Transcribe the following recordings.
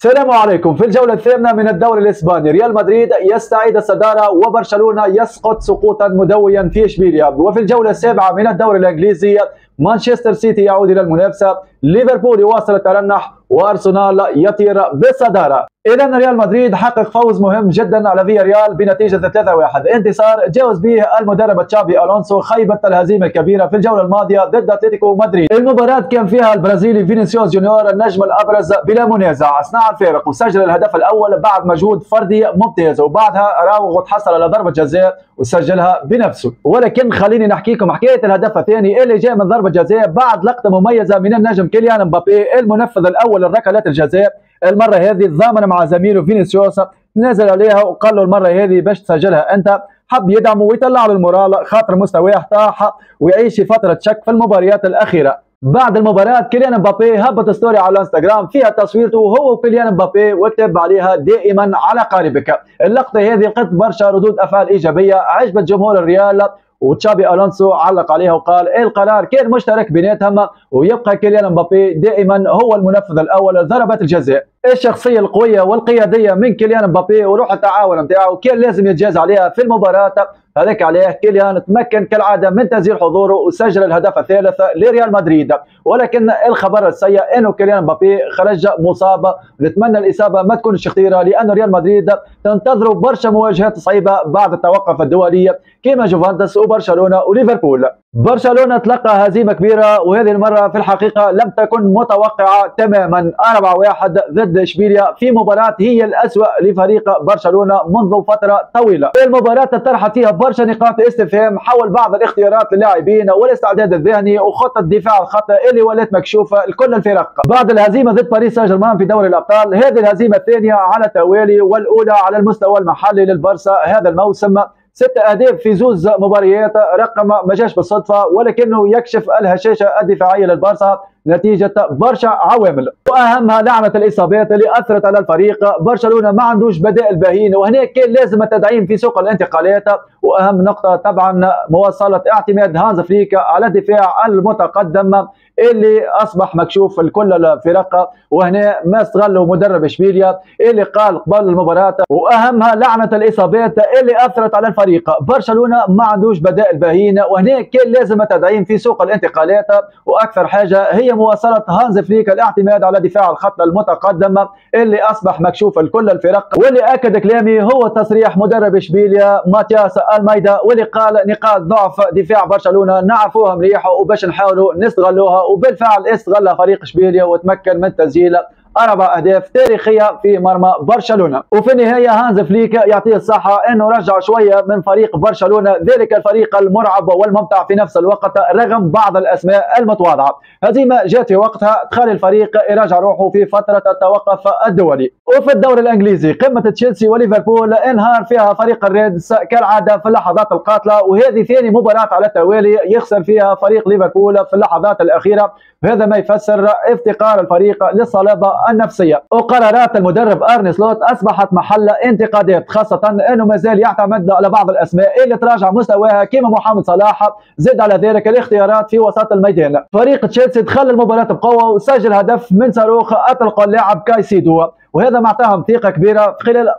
السلام عليكم. في الجولة الثامنة من الدوري الإسباني ريال مدريد يستعيد الصدارة وبرشلونة يسقط سقوطا مدويا في إشبيليا. وفي الجولة السابعة من الدوري الإنجليزي مانشستر سيتي يعود إلى المنافسة، ليفربول يواصل الترنح، وأرسنال يطير بالصدارة. إلى أن ريال مدريد حقق فوز مهم جدا على فياريال بنتيجة 3-1، انتصار جاوز به المدرب تشافي ألونسو خيبة الهزيمة الكبيرة في الجولة الماضية ضد أتلتيكو مدريد. المباراة كان فيها البرازيلي فينيسيوس جونيور النجم الأبرز بلا منازع، صنع الفارق وسجل الهدف الأول بعد مجهود فردي ممتاز، وبعدها راوغ تحصل على ضربة جزاء وسجلها بنفسه. ولكن خليني نحكيكم حكاية الهدف الثاني اللي جاء من ضربة جزاء بعد لقطة مميزة من النجم كيليان مبابي المنفذ الأول لركلات الجزاء. المرة هذه تضامن مع زميله فينيسيوس، نزل عليها وقال له المرة هذه باش تسجلها أنت، حب يدعمه ويطلع له المورال خاطر مستواه طاح ويعيش في فترة شك في المباريات الأخيرة. بعد المباراة كيليان مبابي هبط ستوري على الانستغرام فيها تصويرته هو وكيليان مبابي وكتب عليها دائما على قاربك. اللقطة هذه لقت برشا ردود أفعال إيجابية عجبت جمهور الريال، وتشابي ألونسو علق عليها وقال القرار كان مشترك بيناتهم، ويبقى كيليان مبابي دائما هو المنفذ الأول لضربات الجزاء. الشخصية القوية والقيادية من كيليان مبابي وروح التعاون نتاعو كان لازم يتجاز عليها في المباراة، هذاك عليه كيليان تمكن كالعادة من تسجيل حضوره وسجل الهدف الثالث لريال مدريد. ولكن الخبر السيء انه كيليان مبابي خرج مصاب، نتمنى الإصابة ما تكونش خطيرة لأن ريال مدريد تنتظر برشا مواجهات صعيبة بعد التوقف الدولي كيما جوفانتوس وبرشلونة وليفربول. برشلونة تلقى هزيمة كبيرة، وهذه المرة في الحقيقة لم تكن متوقعة تماما، 4-1 ضد اشبيليا في مباراة هي الأسوأ لفريق برشلونة منذ فترة طويلة. المباراة طرحت فيها برشا نقاط استفهام حول بعض الاختيارات للاعبين والاستعداد الذهني وخطة الدفاع الخطأ اللي ولات مكشوفة لكل الفرق. بعد الهزيمة ضد باريس سان جيرمان في دوري الأبطال، هذه الهزيمة الثانية على التوالي والأولى على المستوى المحلي للبارسا هذا الموسم، 6 أهداف في 2 مباريات، رقم ما جاش بالصدفة ولكنه يكشف الهشاشة الدفاعية للبارسا نتيجة برشا عوامل، وأهمها لعنة الإصابات اللي أثرت على الفريق. برشلونة ما عندوش بدائل باهين، وهنا كان لازم التدعيم في سوق الانتقالات، وأهم نقطة طبعا مواصلة اعتماد هانز فليك على الدفاع المتقدم اللي أصبح مكشوف لكل الفرق، وهنا ما استغله مدرب اشبيليا اللي قال قبل المباراة وأهمها لعنة الإصابات اللي أثرت على الفريق. برشلونة ما عندوش بدائل باهين، وهنا كان لازم التدعيم في سوق الانتقالات، وأكثر حاجة هي مواصلة هانز فليك الاعتماد على دفاع الخط المتقدم اللي أصبح مكشوف لكل الفرق. واللي أكد كلامي هو تصريح مدرب اشبيليا ماتياس الميدا، واللي قال نقاط ضعف دفاع برشلونة نعرفوها مليح وباش نحاولوا نستغلوها، وبالفعل استغل فريق اشبيليا وتمكن من تسجيل 4 أهداف تاريخية في مرمى برشلونة. وفي النهاية هانز فليك يعطيه الصحة انه رجع شوية من فريق برشلونة، ذلك الفريق المرعب والممتع في نفس الوقت رغم بعض الأسماء المتواضعة. هزيمة جات في وقتها تخلي الفريق يراجع روحه في فترة التوقف الدولي. وفي الدوري الإنجليزي قمة تشيلسي وليفربول انهار فيها فريق الريدز كالعادة في اللحظات القاتلة، وهذه ثاني مباراة على التوالي يخسر فيها فريق ليفربول في اللحظات الأخيرة، هذا ما يفسر افتقار الفريق للصلابة النفسية. وقرارات المدرب أرني سلوت أصبحت محل انتقادات، خاصة أنه مازال يعتمد على بعض الأسماء اللي تراجع مستواها كما محمد صلاح، زد على ذلك الاختيارات في وسط الميدان. فريق تشيلسي دخل المباراة بقوة وسجل هدف من صاروخ أطلق اللاعب كايسيدو، وهذا معطاهم ثقة كبيرة في خلال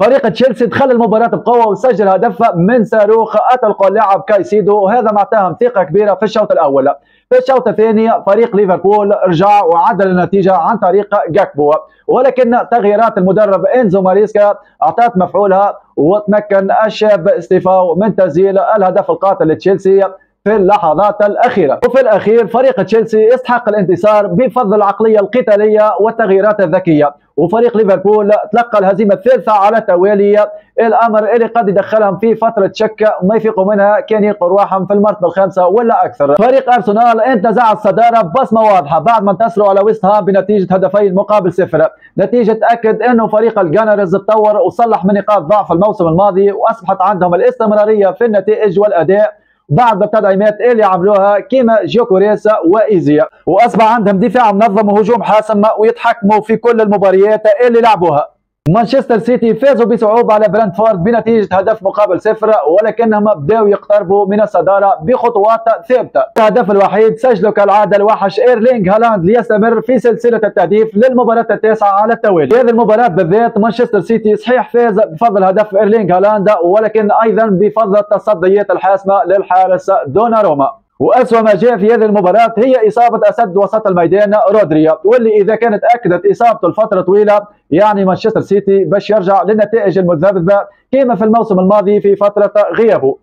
فريق تشيلسي دخل المباراة بقوة وسجل هدف من صاروخ أطلق اللاعب كايسيدو، وهذا معطاهم ثقة كبيرة في الشوط الأول. في الشوط الثاني فريق ليفربول رجع وعدل النتيجة عن طريق جاكبو، ولكن تغييرات المدرب إنزو ماريسكا أعطت مفعولها، وتمكن الشاب ستيفاو من تسجيل الهدف القاتل لتشيلسي في اللحظات الأخيرة. وفي الأخير فريق تشيلسي يستحق الانتصار بفضل العقلية القتالية والتغييرات الذكية، وفريق ليفربول تلقى الهزيمة الثالثة على التوالي، الأمر اللي قد يدخلهم في فترة شك وما يفيقوا منها كان يلقوا رواحهم في المرتبة الخامسة ولا أكثر. فريق أرسنال انتزع الصدارة ببصمة واضحة بعد ما انتصروا على ويست هام بنتيجة 2-0. نتيجة تأكد أنه فريق الجانرز تطور وصلح من نقاط ضعف الموسم الماضي، وأصبحت عندهم الاستمرارية في النتائج والأداء بعد التدعيمات اللي عملوها كيما جيوكوريس وإيزيا، وأصبح عندهم دفاع منظم وهجوم حاسم ويتحكموا في كل المباريات اللي لعبوها. مانشستر سيتي فازوا بصعوبة على برنتفورد بنتيجة هدف مقابل 0، ولكنهم بدأوا يقتربوا من الصدارة بخطوات ثابتة. الهدف الوحيد سجله كالعادة الوحش إيرلينغ هالاند ليستمر في سلسلة التهديف للمباراة التاسعة على التوالي. في هذه المباراة بالذات مانشستر سيتي صحيح فاز بفضل هدف إيرلينغ هالاند، ولكن أيضا بفضل التصديات الحاسمة للحارس دوناروما. وأسوأ ما جاء في هذه المباراة هي إصابة أسد وسط الميدان رودريا، واللي إذا كانت أكدت إصابته لفترة طويلة يعني مانشستر سيتي باش يرجع للنتائج المذبذبة كما في الموسم الماضي في فترة غيابه.